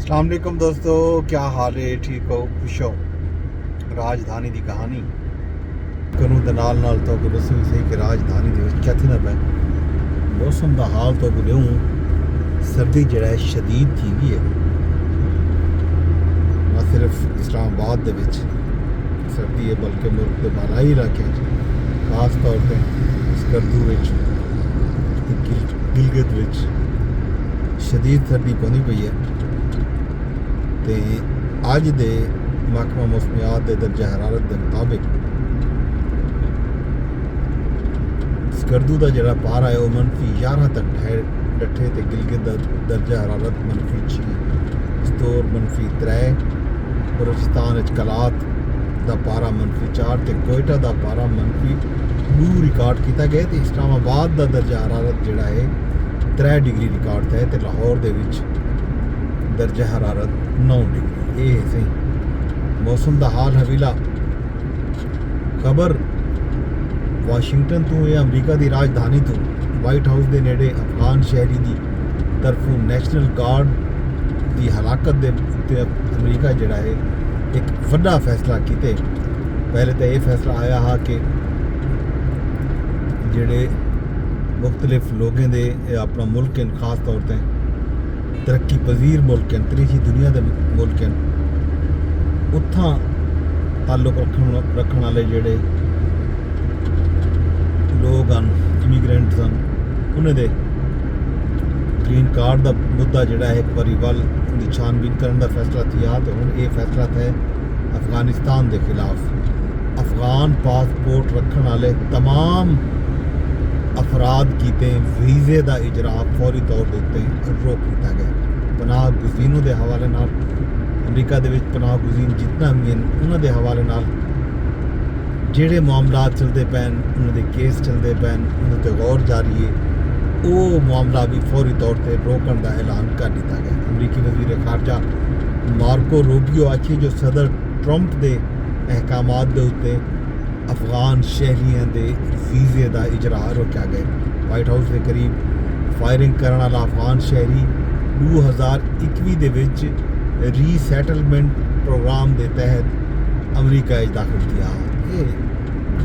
अस्सलाम वालेकुम दोस्तों, क्या हाल है? ठीक हो? खुश हो? राजधानी की कहानी कनू दे नाल तो दसो भी सही कि राजधानी क्या थी ना पै मौसम का हाल तो लियो सर्दी जड़ा है शदीद थी गई है। ना सिर्फ इस्लामाबाद दे विच सर्दी है बल्कि मुल्क के बालाई इलाके खास तौर पर स्कर्दू गिलगित विच शदीद सर्दी पौनी पई है। तो अज दे महकमा मौसमियात के दर्जा हरारत के मुताबिक स्कर्दू का जोड़ा पारा है वह -11 तक डटे तो गिलगित का दर्जा हरारत -6 स्टोर -3 बलोचिस्तान कलात का पारा -4 तो कोयटा का पारा -2 रिकॉर्ड किया गया। तो इस्लामाबाद का दर्जा हरारत जोड़ा है 3 डिग्री रिकॉर्ड है। तो लाहौर के दर्जा हरारत 9 डिग्री। ये सही मौसम का हाल हवीला। खबर वाशिंगटन तो या अमरीका की राजधानी तो वाइट हाउस के नेड़े अफगान शहरी की तरफों नैशनल गार्ड की हलाकत के उत्ते अमरीका जोड़ा है एक वड्डा फैसला किते। पहले तो यह फैसला आया हा कि जेड़े मुख्तलिफ लोगों के अपना मुल्क हैं, खास तौर पर तरक्की पजीर मुल्क हैं, त्रीजी दुनिया के मुल्क हैं, उत्थां ताल्लुक रखने वाले जोड़े लोग हैं इमीग्रेंट्स हैं उन्हें दे ग्रीन कार्ड का मुद्दा जोड़ा है एक बारी वल उनकी छानबीन करने का फैसला किया। तो हूँ ये फैसला है अफगानिस्तान के खिलाफ अफगान पासपोर्ट रखने वाले तमाम अफराद किते वीज़े का इजरा फौरी तौर पर रोक दिया गया। पनाह गुज़ीनों के हवाले नाल अमरीका के पनाह गुज़ीन जितना भी हैं उन्होंने हवाले नाल जेड़े मामला चलते पे उन्होंने केस चलते पे उन्होंने गौर जारी है वो मामला भी फौरी तौर पर रोकने का ऐलान कर दिया गया। अमरीकी वज़ीर खारजा मार्को रूबियो आखिए जो सदर ट्रंप के अहकामात के उत्ते अफगान शहरियों के वीज़े का इजरा रोकया गया। वाइट हाउस के करीब फायरिंग करने वाला अफगान शहरी 2021 के विच रीसैटलमेंट प्रोग्राम के तहत अमरीका दाखिल किया। ये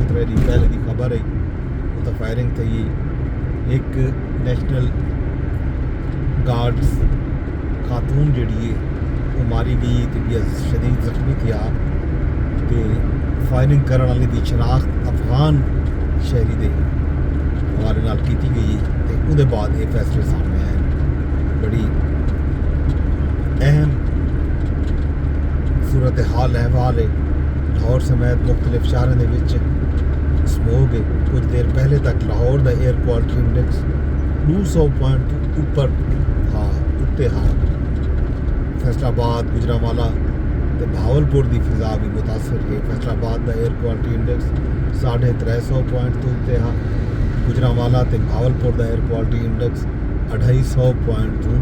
पहले की खबर है वो तो फायरिंग थी। एक नेशनल गार्ड्स खातून जी है वो मारी गई तो शदीद जख्मी किया। तो फायरिंग करने वाले की शनाख्त अफगान शहरी के हवाले नाल की गई तो उसके बाद ये फैसले सामने आए। बड़ी अहम सूरत हाल अहवाल है। लाहौर समेत मुख्तलिफ शहरों के स्मोग है। कुछ देर पहले तक लाहौर का एयर क्वालिटी इंडेक्स 200 पॉइंट ऊपर उत्ते फैसलाबाद गुजरांवाला तो भावलपुर की फिजा भी मुतासर है। फैसलाबाद का एयर क्वालिटी इंडेक्स 350 पॉइंट तो उत्ते गुजरांवाला तो भावलपुर का एयर क्वालिटी इंडेक्स 250 पॉइंट तो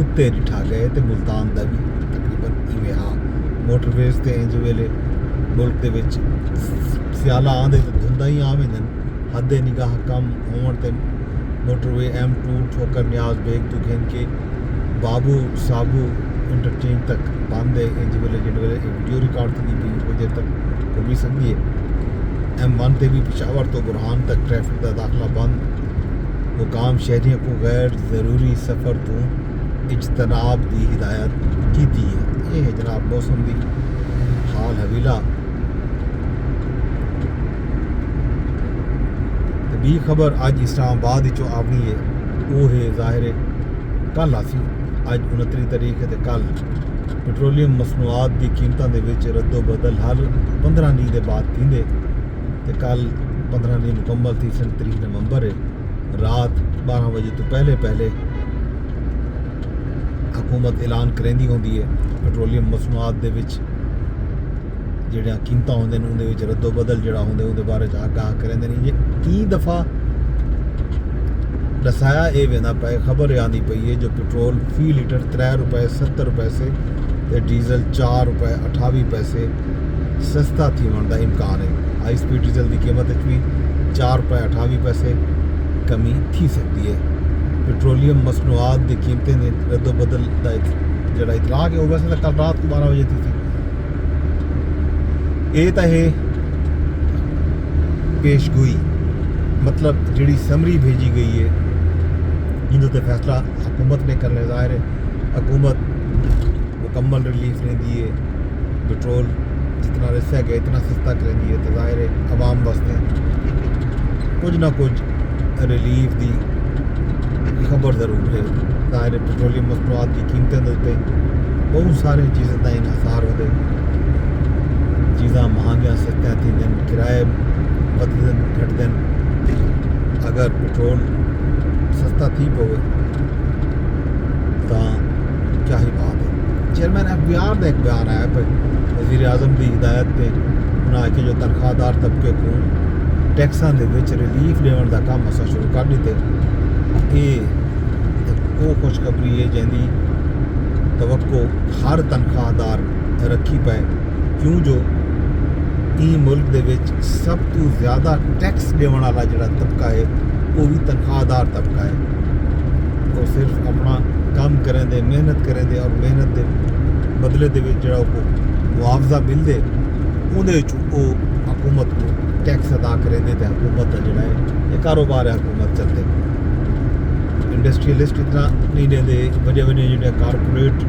उत्ते डिठा गए। तो मुल्तान का भी तकरीबन इवें मोटरवेज से इंज वेले मुल्क के सियाला आंदे तो धुंदा ही आम हैं हदे निगाह कम होने मोटरवे M2 ठोकर न्याज बेग तो घेन के बाबू साबू इंटरचेंज तक बंद है। इंज वेले जिन वेले वीडियो रिकॉर्ड की भी कुछ देर तक घूमी सकती है। M1 से भी पेशावर तो बुरहान तक ट्रैफिक का दाखिला बंद। मुकाम शहरियों को गैर ज़रूरी सफ़र तो इज्तनाब की हिदायत की है। ये है जनाब मौसम की हाल हवीला। भी खबर अज इस्लामाबाद चो आवनी है वो है ज़ाहिर कल आसी अज 29 तारीख है। तो कल पेट्रोलियम मसनूआत की कीमतों के रद्दो बदल हर 15 नी के बाद थींदे। तो कल 15 नी मुकम्मल थी 29 नवंबर है। रात 12 बजे तो पहले हुकूमत ऐलान करेंदी होंदी है पेट्रोलियम मसनूआत के जोड़िया कीमत होंगे उनके रद्दो बदल जोड़ा होंगे उनके बारे आगाह करेंगे नहीं। की दफ़ा दसाया ये वेंदा पे खबर आती पई है जो पेट्रोल फी लीटर 3 रुपये 70 रुपये से तो डीजल 4 रुपये 28 पैसे सस्ता थी होने का इम्कान है। हाई स्पीड डीजल की कीमत भी 4 रुपये 28 पैसे कमी थी सकती है। पेट्रोलियम मसनूआत की कीमतें ने रद्दो बदल का ਜਿਹੜਾ ਇਤਲਾਹ ਕਿ ਉਹ ਵੈਸੇ ਤਾਂ ਕੱਲ ਰਾਤ को 12 ਵਜੇ ਦੀ ਸੀ। ਇਹ ਤਾਂ ਇਹ पेशगोई मतलब जी समरी भेजी गई है इन ते फैसला हुकूमत ने करने ज़ाहिर है हुकूमत मुकम्मल रिलीफ लेंदी है पेट्रोल जितना रिसा गया इतना सस्ता करेंदी है तो ज़ाहिर है आवाम वास्ते कुछ ना कुछ रिलीफ की खबर ज़रूर है। ज़ाहिर है पेट्रोलियम मसनूआत की कीमतें उत्ते बहुत सारी चीज़ें का इन्हिसार होते चीज़ा महंगियां सस्तियां थी किराए बदलन घटदन अगर पेट्रोल सस्ता थी पवे तो क्या ही बात है। चेयरमैन FBR का एक बयान आया पर वज़ीर आज़म की हिदायत पे उन्हें आके जो तनख्वाहदार तबके को टैक्सां दे विच रिलीफ देने का काम असा शुरू कर दिते। ये वो खुशखबरी है जिंदी तवक्को हर तनख्वाहदार रखी पाए क्यों जो मुल्क दे विच सब तो ज़्यादा टैक्स देने वाला जिहड़ा तबका है वो भी तनख्वाहदार तबका है। वो सिर्फ अपना काम करें दे मेहनत करें दे और मेहनत के बदले दे विच जिहड़ा को मुआवजा मिलदे उहदे विच वो हुकूमत को टैक्स अदा करें दे ते हुकूमत का जिहड़ा है ये कारोबार है हुकूमत चलते। इंडस्ट्रियलिस्ट इतना नहीं देंदे वड्डे वड्डे जिहड़े कारपोरेट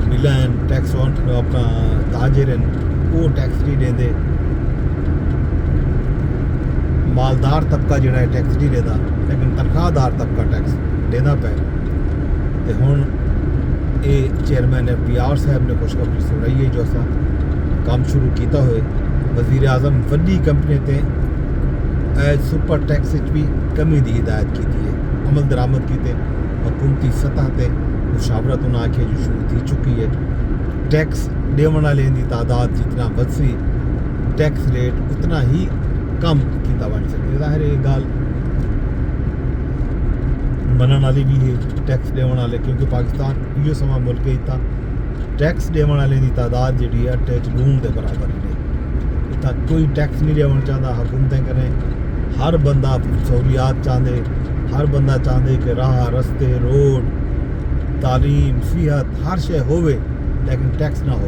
मिलन टैक्स ऑन अपना ताजिर वो टैक्स नहीं देंदे। मालदार तबका जिहड़ा है टैक्स नहीं देता लेकिन तनख्वाहदार तबका टैक्स देना पे ते हुण ये चेयरमैन FBR साहब ने खुशखबरी सुनाई है जो असा काम शुरू किया हुए वज़ीर आज़म वड्डी कंपनी ते सुपर टैक्स भी कमी की हिदायत की है अमल दरामद की हुकूमती सतह पर मुशावरत उन्हें आखे जो शुरू थी चुकी है। टैक्स देने वाले की तादाद जितना बदसी टैक्स रेट उतना ही कम किया बन सकती। ज़ाहिर है गाल मनने वाली भी है टैक्स देने वाले क्योंकि पाकिस्तान यो समा मुल्क इतना टैक्स देने वाले की तादाद जी है अट्टे च लून के बराबर ही है। इतना कोई टैक्स नहीं देना चाहता हुकूमतें करें हर बंदा सहूलियात चाहते हर बंदा चाहते कि राह रस्ते रोड तालीम सेहत हर शे होवे लेकिन टैक्स ना हो।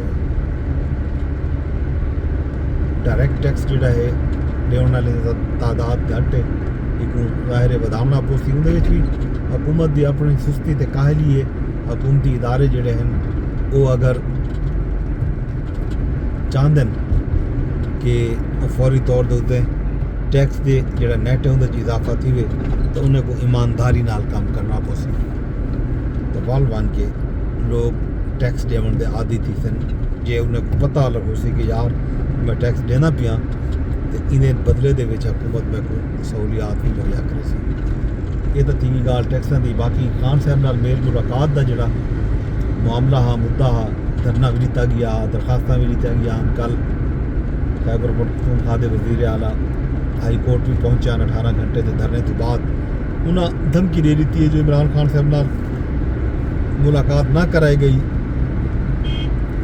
डायरेक्ट टैक्स जोड़ा है देने वाले तादाद घट है एक ज़ाहिर है वधावना पोसी उन्हें भी हुकूमत की अपनी सुस्ती ते काहली है। हुकूमती इदारे जोड़े हैं वो अगर चाहते कि फौरी तौर पर टैक्स के जोड़ा नैट है उन्हें इजाफा थी वे तो उन्हें को ईमानदारी नाल काम करना पोसी तो वाल बन के लोग टैक्स देने के आदि थी सन जे उन्हें पता लगो सी कि यार मैं टैक्स देना पिया तो इन्हें बदले दे विच हुकूमत में को सहूलियात भी मुहैया करे सी। ये तो थी गाल टैक्सां की। बाकी खान साहब नाल मेल मुलाकात का जोड़ा मामला हा मुद्दा हा धरना भी लिता गया दरखास्त भी लिता गया। कल खैबर पख्तूनख्वा के वज़ीर आला हाई कोर्ट भी पहुँचा 18 घंटे के धरने तो बाद उन्हें धमकी दे दी है जो इमरान खान साहब नाल मुलाकात ना कराई गई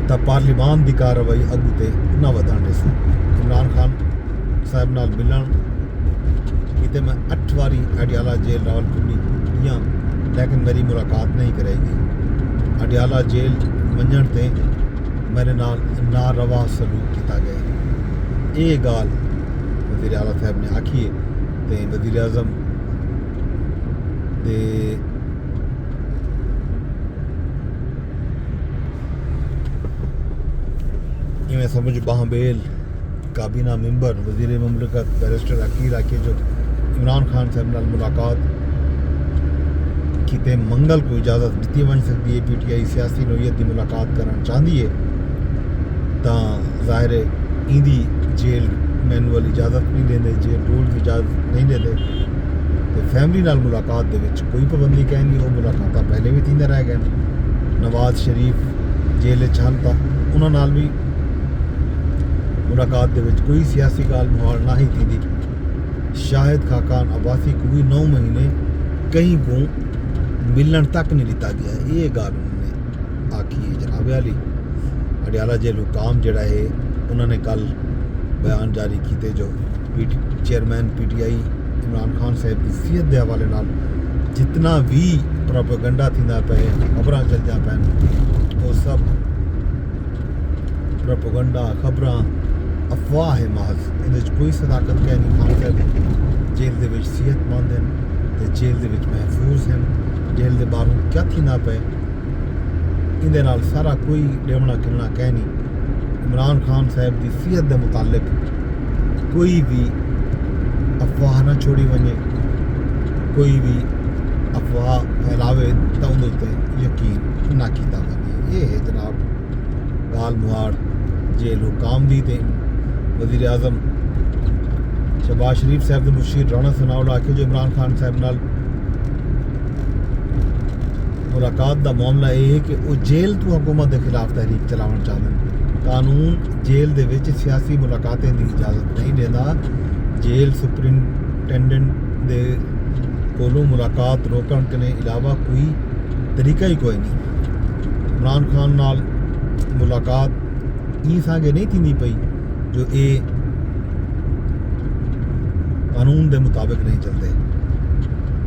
तो पार्लीमान की कार्रवाई अगू ते ना वधण ॾिसी। इमरान खान साहब नाल मिलन किते मैं 8 बारी अडियाला जेल रावलपिंडी गया लेकिन मेरी मुलाकात नहीं कराई गई। अडियाला जेल वञण ते मेरे नाल नारवा सलूक किया गया। ये गाल वज़ीर आला साहब ने आखी है तो वज़ीर आज़म दे में समझ बहाबेल काबीना मेंबर वज़ीर ममलकत बैरिस्टर अकील आके जो इमरान खान साहब नाल मुलाकात किते मंगल को इजाज़त दी बन सकती है। PTI सियासी नोयत की मुलाकात करना चाहती है तो ज़ाहिर है इंदी जेल मैनुअल इजाज़त नहीं देंगे जेल रूल की इजाज़त नहीं देते तो फैमिली नाल मुलाकात दे विच कोई पाबंदी कह नहीं। वो मुलाकात पहले भी थी रह गए। नवाज शरीफ जेल छन था उन्होंने नाल भी मुलाकात दे विच कोई सियासी गाल मुहाल ना ही थी। शाहिद खाकान अब्बासी को भी 9 महीने कहीं को मिलन तक नहीं दिता गया। ये गाल उन्होंने आखी है। जनाब अली अडियाला जेल हुकाम जड़ा है उन्होंने कल बयान जारी किए जो चेयरमैन PTI इमरान खान साहब की सीहत के हवाले नाल जितना भी प्रोपेगेंडा थींदा पे खबरां चलदा पैन वो सब प्रोपेगेंडा खबरां अफवाह है महज इन कोई सदाकत कह नहीं। खान साहब जेल दे विच सेहतमंद हैं ते जेल दे विच महफूज हैं। जेल दे बाहरों क्या थींदा पे इंदे नाल सारा कोई डेवना किलना कह नहीं। इमरान खान साहब की सेहत के मुतालिक कोई भी अफवाह ना छोड़ी वने, कोई भी अफवाह फैलावे तो उनते यकीन ना किया वने। ये है जनाब गाल मुहाड़ जेल हुकाम दी ते वज़ीर आज़म शहबाज शरीफ साहब के मुशीर राणा सनाउल्लाह आखे जो इमरान खान साहब नाल मुलाकात का मामला यह है कि वो जेल तो हुकूमत के खिलाफ तहरीक चलावन चाहते। कानून जेल दे विच सियासी मुलाकातें की इजाज़त नहीं देता। जेल सुपरिंटेंडेंट दे कोलों मुलाकात रोकण के अलावा कोई तरीका ही कोई नहीं। इमरान खान नाल मुलाकात ई सांगे नहीं थी पई जो ये कानून के मुताबिक नहीं चलते।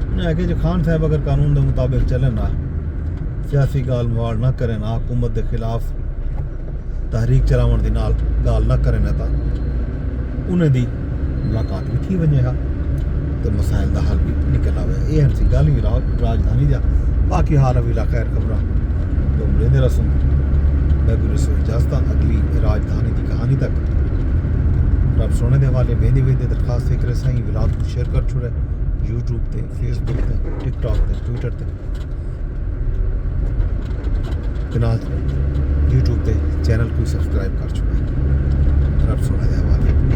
उन्हें आखे जो खान साहब अगर कानून के मुताबिक चले ना, सियासी गाल मुहाड़ ना करें ना, हुकूमत के खिलाफ तहरीक चलावन की नाल गाल ना करें तो उन्हें दी मुलाकात भी थी वने तो मसाइल का हल भी निकल आवे। ये हंसी गल ही राजधानी जा बाकी हाल अभी खैर खबर तो लेंदे रसूँ। मैं गुरु से इजाजत अगली राजधानी की कहानी तक रब सोने के हवाले वेंदे वेंदे दरखास्त एक साईं विलाद को शेयर कर छुड़े यूट्यूब ते फेसबुक ते टिकटॉक ते ट्विटर ते यूट्यूब ते चैनल को सब्सक्राइब कर छुड़े। रब सोने के हवाले।